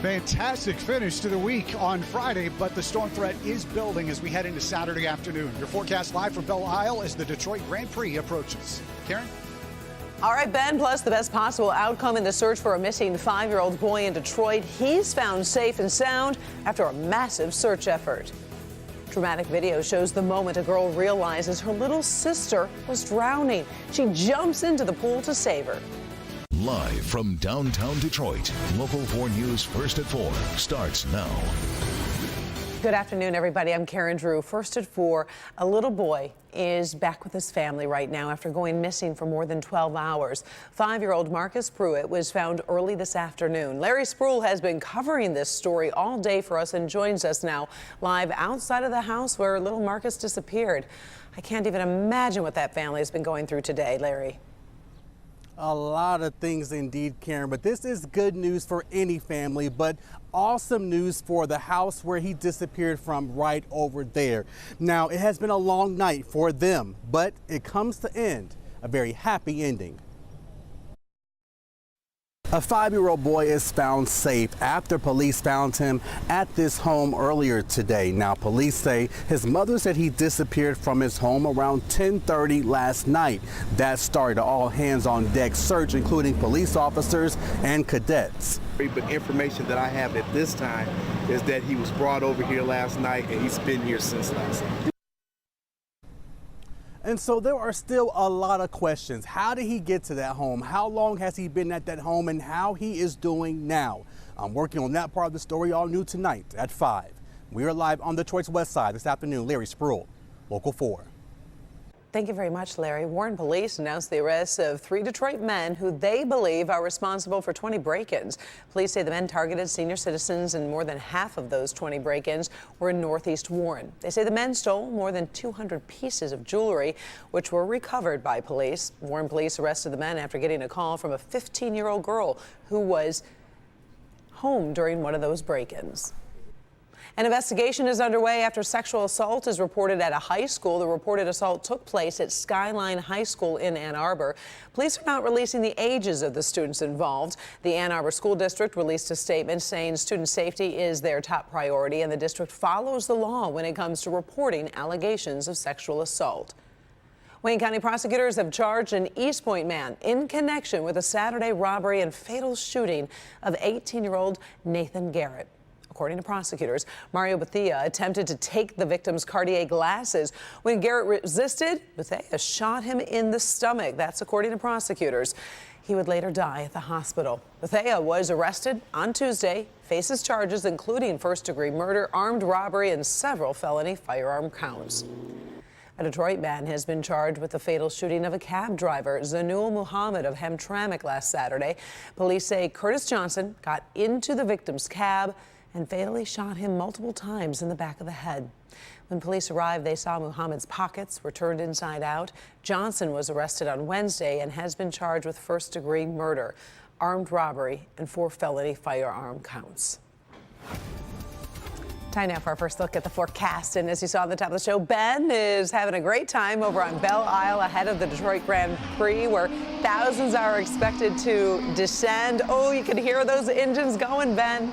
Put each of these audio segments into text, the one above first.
Fantastic finish to the week on Friday, but the storm threat is building as we head into Saturday afternoon. Your forecast live from Belle Isle as the Detroit Grand Prix approaches. Karen? All right, Ben, plus the best possible outcome in the search for a missing 5-year-old boy in Detroit. He's found safe and sound after a massive search effort. Dramatic video shows the moment a girl realizes her little sister was drowning. She jumps into the pool to save her. Live from downtown Detroit, Local 4 News First at 4 starts now. Good afternoon, everybody. I'm Karen Drew. First at 4, a little boy is back with his family right now after going missing for more than 12 hours. 5-year-old Marcus Pruitt was found early this afternoon. Larry Spruill has been covering this story all day for us and joins us now live outside of the house where little Marcus disappeared. I can't even imagine what that family has been going through today, Larry. A lot of things indeed, Karen, but this is good news for any family, but awesome news for the house where he disappeared from right over there. Now, it has been a long night for them, but it comes to end, a very happy ending. A 5-year-old boy is found safe after police found him at this home earlier today. Now, police say his mother said he disappeared from his home around 10:30 last night. That started an all-hands-on-deck search, including police officers and cadets. But information that I have at this time is that he was brought over here last night and he's been here since last night. And so there are still a lot of questions. How did he get to that home? How long has he been at that home, and how he is doing now? I'm working on that part of the story, all new tonight at 5. We are live on Detroit's West Side this afternoon. Larry Spruill, Local 4. Thank you very much, Larry. Warren police announced the arrest of 3 Detroit men who they believe are responsible for 20 break-ins. Police say the men targeted senior citizens, and more than half of those 20 break-ins were in Northeast Warren. They say the men stole more than 200 pieces of jewelry, which were recovered by police. Warren police arrested the men after getting a call from a 15-year-old girl who was home during one of those break-ins. An investigation is underway after sexual assault is reported at a high school. The reported assault took place at Skyline High School in Ann Arbor. Police are not releasing the ages of the students involved. The Ann Arbor School District released a statement saying student safety is their top priority, and the district follows the law when it comes to reporting allegations of sexual assault. Wayne County prosecutors have charged an East Point man in connection with a Saturday robbery and fatal shooting of 18-year-old Nathan Garrett. According to prosecutors, Mario Bethia attempted to take the victim's Cartier glasses. When Garrett resisted, Bethia shot him in the stomach. That's according to prosecutors. He would later die at the hospital. Bethia was arrested on Tuesday, faces charges including first-degree murder, armed robbery, and several felony firearm counts. A Detroit man has been charged with the fatal shooting of a cab driver, Zanul Muhammad of Hamtramck, last Saturday. Police say Curtis Johnson got into the victim's cab and fatally shot him multiple times in the back of the head. When police arrived, they saw Muhammad's pockets were turned inside out. Johnson was arrested on Wednesday and has been charged with first-degree murder, armed robbery, and 4 felony firearm counts. Time now for our first look at the forecast. And as you saw on the top of the show, Ben is having a great time over on Belle Isle ahead of the Detroit Grand Prix, where thousands are expected to descend. Oh, you can hear those engines going, Ben.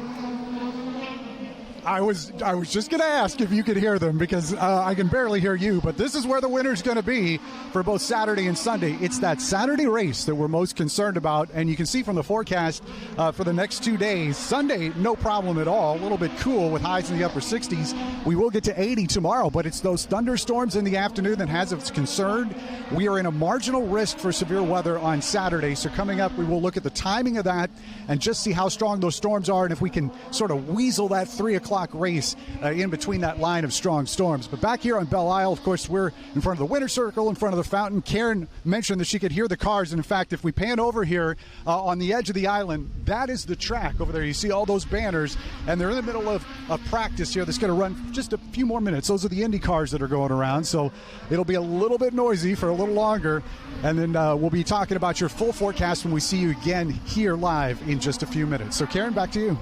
I was just going to ask if you could hear them, because I can barely hear you, but this is where the winner's going to be for both Saturday and Sunday. It's that Saturday race that we're most concerned about, and you can see from the forecast for the next 2 days. Sunday, no problem at all, a little bit cool with highs in the upper 60s. We will get to 80 tomorrow, but it's those thunderstorms in the afternoon that has us concerned. We are in a marginal risk for severe weather on Saturday, so coming up we will look at the timing of that and just see how strong those storms are, and if we can sort of weasel that 3 o'clock race in between that line of strong storms. But back here on Belle Isle, of course, we're in front of the winter circle, in front of the fountain. Karen mentioned that she could hear the cars, and in fact, if we pan over here on the edge of the island, that is the track over there. You see all those banners, and they're in the middle of practice here that's going to run just a few more minutes. Those are the Indy cars that are going around, so it'll be a little bit noisy for a little longer, and then we'll be talking about your full forecast when we see you again here live in just a few minutes. So Karen, back to you.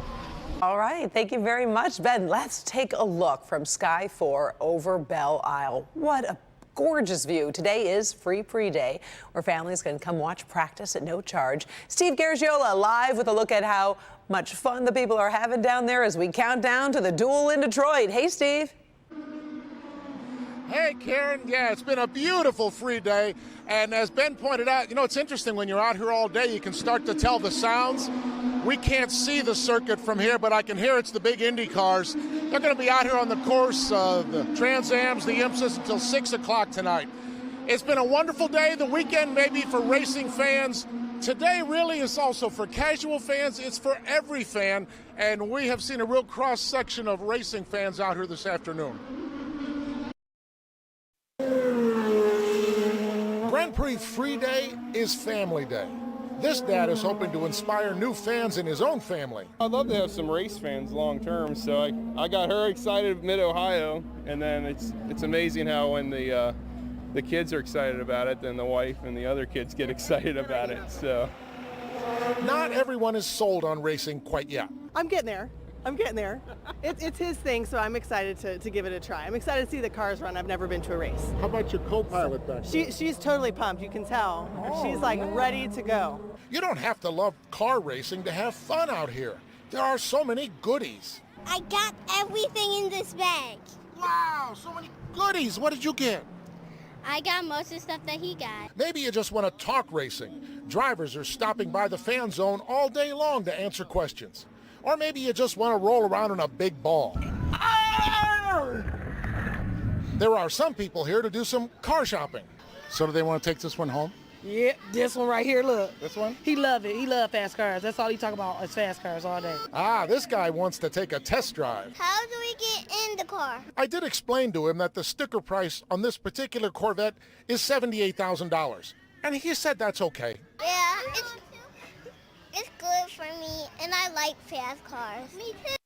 All right, thank you very much, Ben. Let's take a look from Sky 4 over Belle Isle. What a gorgeous view. Today is Free Prix Day, where families can come watch practice at no charge. Steve Garagiola live with a look at how much fun the people are having down there as we count down to the duel in Detroit. Hey, Steve. Hey, Karen. Yeah, it's been a beautiful free day. And as Ben pointed out, you know, it's interesting when you're out here all day, you can start to tell the sounds. We can't see the circuit from here, but I can hear it's the big Indy cars. They're going to be out here on the course, the Trans Ams, the IMSAs, until 6 o'clock tonight. It's been a wonderful day. The weekend maybe for racing fans. Today really is also for casual fans. It's for every fan. And we have seen a real cross-section of racing fans out here this afternoon. Grand Prix Free Day is Family Day. This dad is hoping to inspire new fans in his own family. I'd love to have some race fans long term, so I got her excited mid-Ohio, and then it's amazing how when the kids are excited about it, then the wife and the other kids get excited about it. So, not everyone is sold on racing quite yet. I'm getting there. It's his thing, so I'm excited to give it a try. I'm excited to see the cars run. I've never been to a race. How about your co-pilot back there? She's totally pumped. You can tell. She's like ready to go. You don't have to love car racing to have fun out here. There are so many goodies. I got everything in this bag. Wow, so many goodies. What did you get? I got most of the stuff that he got. Maybe you just want to talk racing. Drivers are stopping by the fan zone all day long to answer questions. Or maybe you just want to roll around in a big ball. There are some people here to do some car shopping. So do they want to take this one home? Yeah, this one right here, look. This one? He love it. He love fast cars. That's all he talk about is fast cars all day. Ah, this guy wants to take a test drive. How do we get in the car? I did explain to him that the sticker price on this particular Corvette is $78,000. And he said that's okay. Yeah, it's good for me, and I like fast cars. Me too.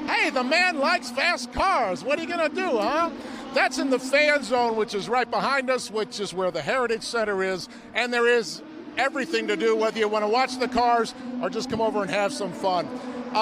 Hey, the man likes fast cars. What are you going to do, huh? That's in the fan zone, which is right behind us, which is where the Heritage Center is. And there is everything to do, whether you want to watch the cars or just come over and have some fun.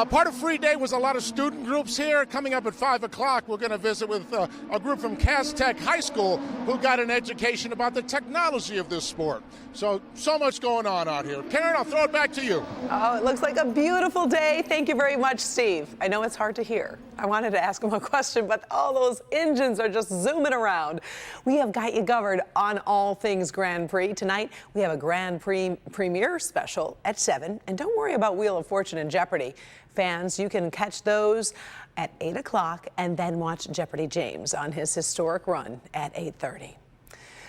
Part of Free Day was a lot of student groups here. Coming up at 5 o'clock, we're going to visit with a group from Cass Tech High School who got an education about the technology of this sport. So much going on out here. Karen, I'll throw it back to you. Oh, it looks like a beautiful day. Thank you very much, Steve. I know it's hard to hear. I wanted to ask him a question, but all those engines are just zooming around. We have got you covered on all things Grand Prix. Tonight, we have a Grand Prix premiere special at 7. And don't worry about Wheel of Fortune and Jeopardy. Fans, you can catch those at 8 o'clock and then watch Jeopardy James on his historic run at 8:30.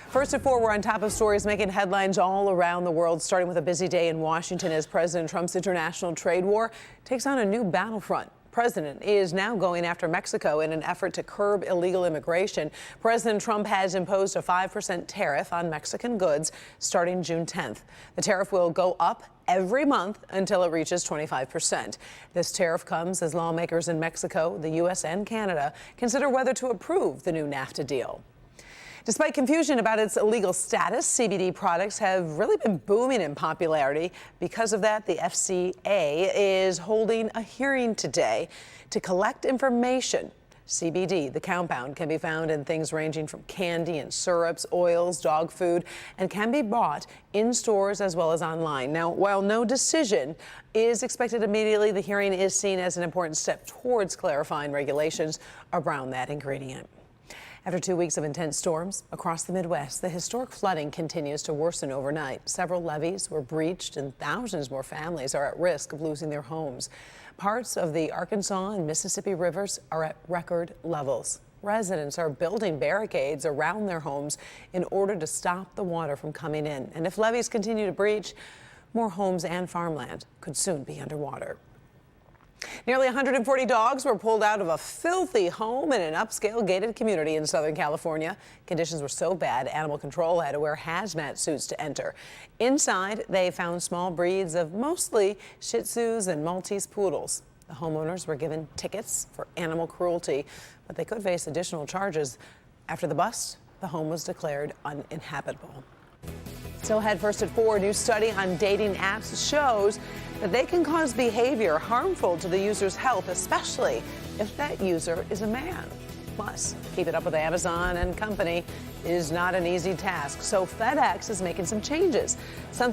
First at 4, we're on top of stories making headlines all around the world, starting with a busy day in Washington as President Trump's international trade war takes on a new battlefront. President is now going after Mexico in an effort to curb illegal immigration. President Trump has imposed a 5% tariff on Mexican goods starting June 10th. The tariff will go up every month until it reaches 25%. This tariff comes as lawmakers in Mexico, the U.S., and Canada consider whether to approve the new NAFTA deal. Despite confusion about its legal status, CBD products have really been booming in popularity. Because of that, the FCA is holding a hearing today to collect information. CBD, the compound, can be found in things ranging from candy and syrups, oils, dog food, and can be bought in stores as well as online. Now, while no decision is expected immediately, the hearing is seen as an important step towards clarifying regulations around that ingredient. After 2 weeks of intense storms across the Midwest, the historic flooding continues to worsen overnight. Several levees were breached and thousands more families are at risk of losing their homes. Parts of the Arkansas and Mississippi rivers are at record levels. Residents are building barricades around their homes in order to stop the water from coming in. And if levees continue to breach, more homes and farmland could soon be underwater. Nearly 140 dogs were pulled out of a filthy home in an upscale gated community in Southern California. Conditions were so bad, animal control had to wear hazmat suits to enter. Inside, they found small breeds of mostly Shih Tzus and Maltese poodles. The homeowners were given tickets for animal cruelty, but they could face additional charges. After the bust, the home was declared uninhabitable. Still ahead first at 4, a new study on dating apps shows that they can cause behavior harmful to the user's health, especially if that user is a man. Plus, keeping up with Amazon and company is not an easy task, so FedEx is making some changes. Something